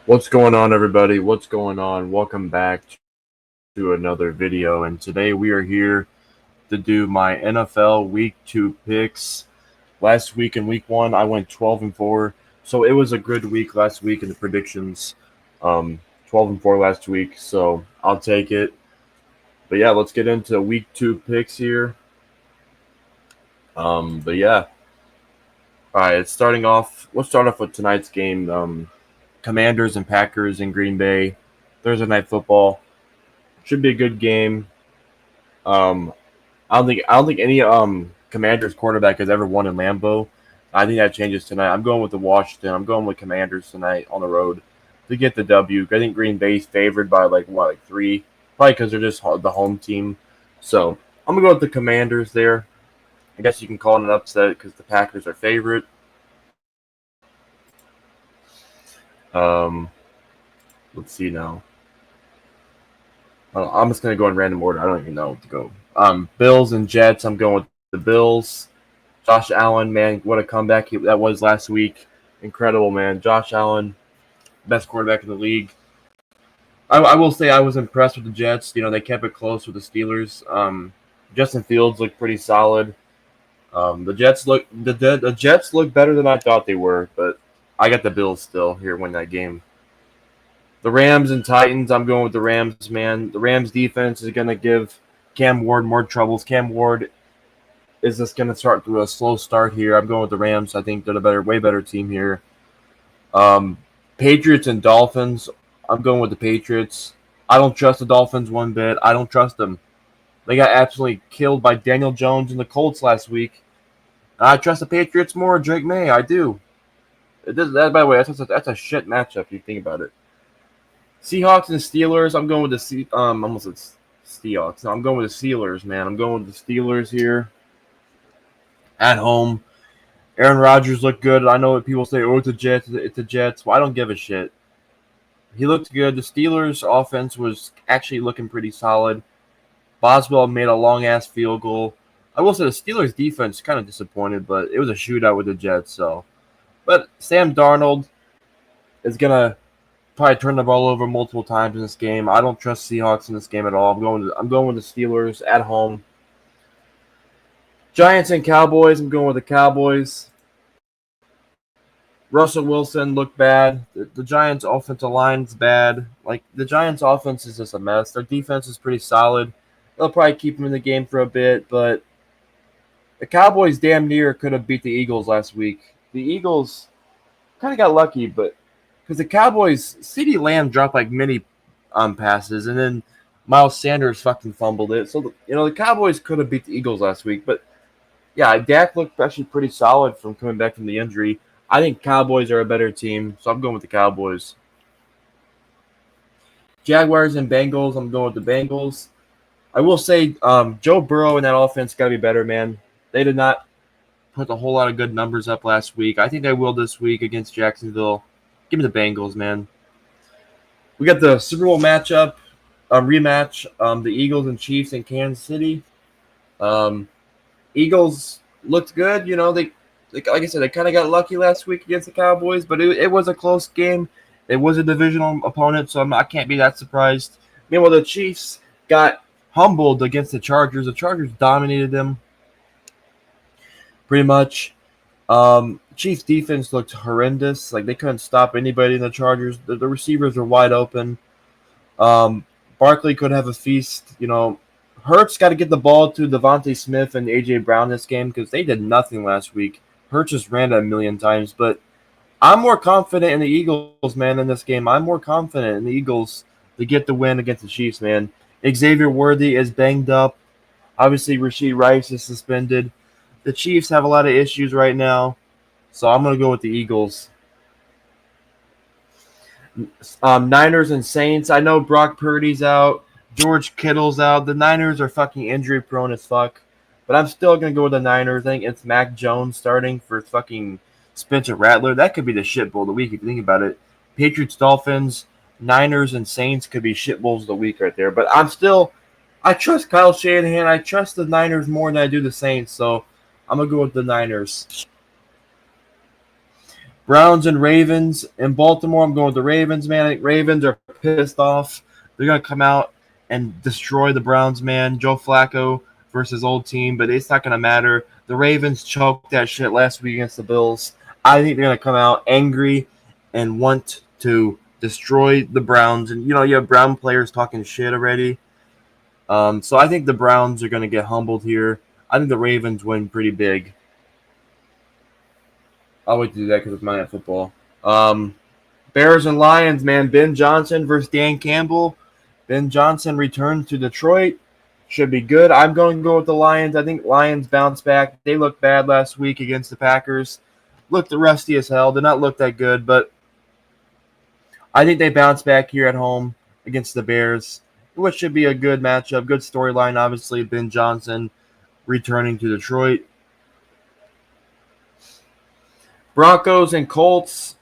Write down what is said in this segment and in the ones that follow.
What's going on, everybody? What's going on? Welcome back to another video. And today we are here to do my NFL Week 2 picks. Last week in Week 1, I went 12-4. So it was a good week last week in the predictions. 12-4 last week, so I'll take it. But yeah, let's get into Week 2 picks here. But yeah. All right, let's start off with tonight's game. Commanders and Packers in Green Bay. Thursday Night Football. Should be a good game. Um, I don't think any Commanders quarterback has ever won in Lambeau. I think that changes tonight. I'm going with the Washington. I'm going with Commanders tonight on the road to get the W. I think Green Bay's favored by like 3, probably because they're just the home team. So I'm gonna go with the Commanders there. I guess you can call it an upset because the Packers are favorite. Um, let's see now. I'm just gonna go in random order. I don't even know what to go. Bills and Jets. I'm going with the Bills. Josh Allen, man, what a comeback that was last week. Incredible, man. Josh Allen, best quarterback in the league. I will say I was impressed with the Jets. You know, they kept it close with the Steelers. Justin Fields looked pretty solid. The Jets look better than I thought they were, but I got the Bills still here win that game. The Rams and Titans, I'm going with the Rams, man. The Rams defense is going to give Cam Ward more troubles. Cam Ward is just going to start through a slow start here. I'm going with the Rams. I think they're the way better team here. Patriots and Dolphins, I'm going with the Patriots. I don't trust the Dolphins one bit. I don't trust them. They got absolutely killed by Daniel Jones and the Colts last week. I trust the Patriots more. Drake May, I do. By the way, that's a shit matchup if you think about it. Seahawks and Steelers. I'm going with the almost said Seahawks. No, I'm going with the Steelers, man. I'm going with the Steelers here at home. Aaron Rodgers looked good. I know what people say, oh, it's the Jets. It's the Jets. Well, I don't give a shit. He looked good. The Steelers' offense was actually looking pretty solid. Boswell made a long-ass field goal. I will say the Steelers' defense kind of disappointed, but it was a shootout with the Jets. But Sam Darnold is going to probably turn the ball over multiple times in this game. I don't trust Seahawks in this game at all. I'm going with the Steelers at home. Giants and Cowboys. I'm going with the Cowboys. Russell Wilson looked bad. The Giants' offensive line's bad. Like, the Giants' offense is just a mess. Their defense is pretty solid. They'll probably keep them in the game for a bit, but the Cowboys damn near could have beat the Eagles last week. The Eagles kind of got lucky, but because the Cowboys, CeeDee Lamb dropped like many passes, and then Miles Sanders fucking fumbled it. So, the Cowboys could have beat the Eagles last week, but yeah, Dak looked actually pretty solid from coming back from the injury. I think Cowboys are a better team, so I'm going with the Cowboys. Jaguars and Bengals, I'm going with the Bengals. I will say Joe Burrow and that offense got to be better, man. They did not put a whole lot of good numbers up last week. I think they will this week against Jacksonville. Give me the Bengals, man. We got the Super Bowl rematch, the Eagles and Chiefs in Kansas City. Eagles looked good. They like I said, they kind of got lucky last week against the Cowboys, but it was a close game. It was a divisional opponent, so I can't be that surprised. Meanwhile, the Chiefs got humbled against the Chargers. The Chargers dominated them pretty much. Chiefs defense looked horrendous. Like, they couldn't stop anybody in the Chargers. The receivers were wide open. Barkley could have a feast. Hurts got to get the ball to Devontae Smith and A.J. Brown this game because they did nothing last week. Hurts just ran it a million times. But I'm more confident in the Eagles, man, in this game. I'm more confident in the Eagles to get the win against the Chiefs, man. Xavier Worthy is banged up. Obviously, Rashee Rice is suspended. The Chiefs have a lot of issues right now. So I'm going to go with the Eagles. Niners and Saints. I know Brock Purdy's out. George Kittle's out. The Niners are fucking injury prone as fuck. But I'm still going to go with the Niners. I think it's Mac Jones starting for fucking Spencer Rattler. That could be the shit bowl of the week if you think about it. Patriots, Dolphins, Niners, and Saints could be shit bowls of the week right there. But I trust Kyle Shanahan. I trust the Niners more than I do the Saints. So I'm going to go with the Niners. Browns and Ravens in Baltimore. I'm going with the Ravens, man. I think Ravens are pissed off. They're going to come out and destroy the Browns, man. Joe Flacco versus old team, but it's not going to matter. The Ravens choked that shit last week against the Bills. I think they're going to come out angry and want to destroy the Browns. And, you have Brown players talking shit already. So I think the Browns are going to get humbled here. I think the Ravens win pretty big. I'll wait to do that because it's Monday Night Football. Bears and Lions, man. Ben Johnson versus Dan Campbell. Ben Johnson returns to Detroit. Should be good. I'm going to go with the Lions. I think Lions bounce back. They looked bad last week against the Packers. Looked rusty as hell. Did not look that good, but I think they bounce back here at home against the Bears, which should be a good matchup. Good storyline, obviously. Ben Johnson returning to Detroit. Broncos and Colts.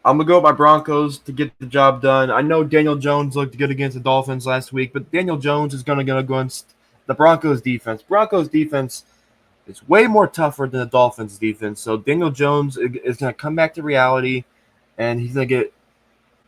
I'm going to go with my Broncos to get the job done. I know Daniel Jones looked good against the Dolphins last week, but Daniel Jones is going to go against the Broncos defense. Broncos defense is way more tougher than the Dolphins defense. So Daniel Jones is going to come back to reality, and he's going to get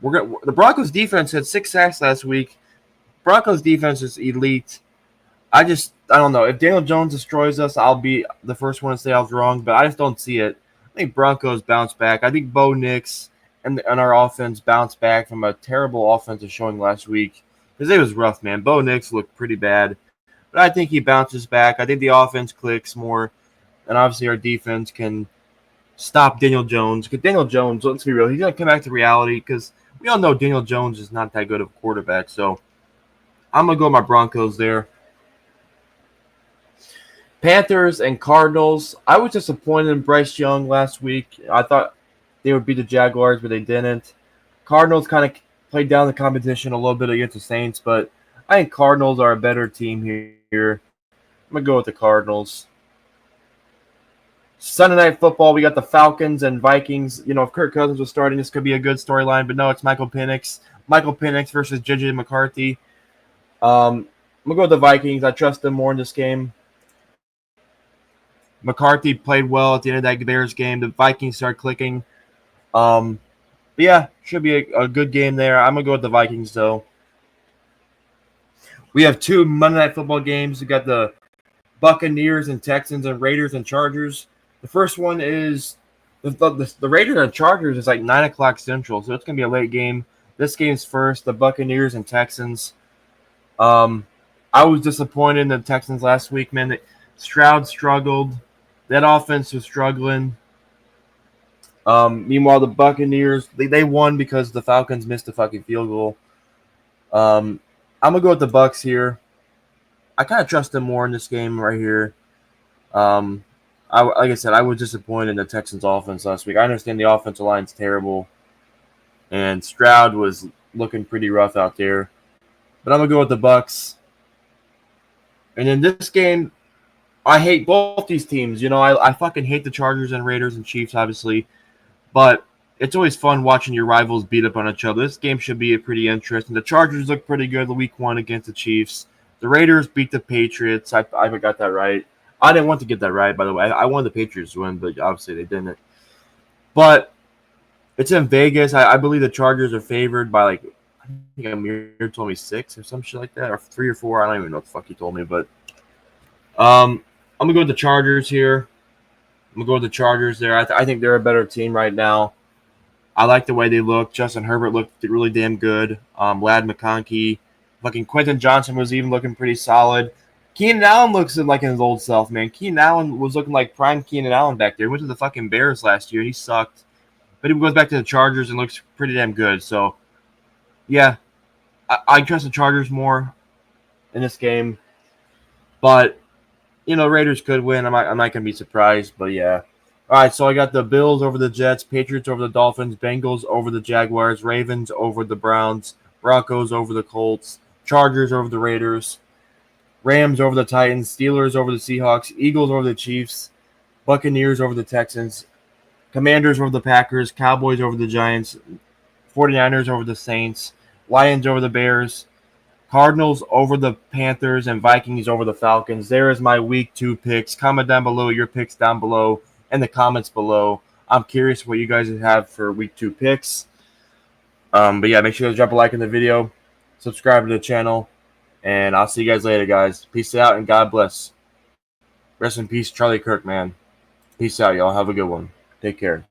the Broncos defense had 6 sacks last week. Broncos defense is elite. I don't know. If Daniel Jones destroys us, I'll be the first one to say I was wrong, but I just don't see it. I think Broncos bounce back. I think Bo Nix and our offense bounce back from a terrible offensive showing last week because it was rough, man. Bo Nix looked pretty bad, but I think he bounces back. I think the offense clicks more, and obviously our defense can stop Daniel Jones. Because Daniel Jones, let's be real, he's going to come back to reality because we all know Daniel Jones is not that good of a quarterback. So I'm going to go with my Broncos there. Panthers and Cardinals. I was disappointed in Bryce Young last week. I thought they would beat the Jaguars, but they didn't. Cardinals kind of played down the competition a little bit against the Saints, but I think Cardinals are a better team here. I'm going to go with the Cardinals. Sunday Night Football, we got the Falcons and Vikings. If Kirk Cousins was starting, this could be a good storyline, but no, it's Michael Penix. Michael Penix versus J.J. McCarthy. I'm going to go with the Vikings. I trust them more in this game. McCarthy played well at the end of that Bears game. The Vikings start clicking. But yeah, should be a good game there. I'm going to go with the Vikings, though. We have 2 Monday Night Football games. We got the Buccaneers and Texans and Raiders and Chargers. The first one is the Raiders and Chargers is like 9 o'clock Central, so it's going to be a late game. This game's first, the Buccaneers and Texans. I was disappointed in the Texans last week, man. Stroud struggled. That offense was struggling. Meanwhile, the Buccaneers, they won because the Falcons missed a fucking field goal. I'm going to go with the Bucs here. I kind of trust them more in this game right here. Like I said, I was disappointed in the Texans' offense last week. I understand the offensive line's terrible, and Stroud was looking pretty rough out there. But I'm going to go with the Bucs. And in this game, I hate both these teams. I fucking hate the Chargers and Raiders and Chiefs, obviously. But it's always fun watching your rivals beat up on each other. This game should be pretty interesting. The Chargers look pretty good the week 1 against the Chiefs. The Raiders beat the Patriots. I got that right. I didn't want to get that right, by the way. I wanted the Patriots to win, but obviously they didn't. But it's in Vegas. I believe the Chargers are favored by I think Amir told me 6 or some shit like that, or 3 or 4. I don't even know what the fuck he told me, but I'm going to go with the Chargers here. I'm going to go with the Chargers there. I think they're a better team right now. I like the way they look. Justin Herbert looked really damn good. Lad McConkey. Fucking Quentin Johnson was even looking pretty solid. Keenan Allen looks like his old self, man. Keenan Allen was looking like prime Keenan Allen back there. He went to the fucking Bears last year. He sucked. But he goes back to the Chargers and looks pretty damn good. So, yeah, I trust the Chargers more in this game. But, Raiders could win. I'm not going to be surprised, but yeah. All right, so I got the Bills over the Jets, Patriots over the Dolphins, Bengals over the Jaguars, Ravens over the Browns, Broncos over the Colts, Chargers over the Raiders, Rams over the Titans, Steelers over the Seahawks, Eagles over the Chiefs, Buccaneers over the Texans, Commanders over the Packers, Cowboys over the Giants, 49ers over the Saints, Lions over the Bears, Cardinals over the Panthers, and Vikings over the Falcons. There is my week 2 picks. Comment down below your picks down below in the comments below. I'm curious what you guys have for week 2 picks. But yeah, make sure to drop a like in the video, subscribe to the channel, and I'll see you guys later, guys. Peace out and God bless. Rest in peace, Charlie Kirk, man. Peace out, y'all. Have a good one. Take care.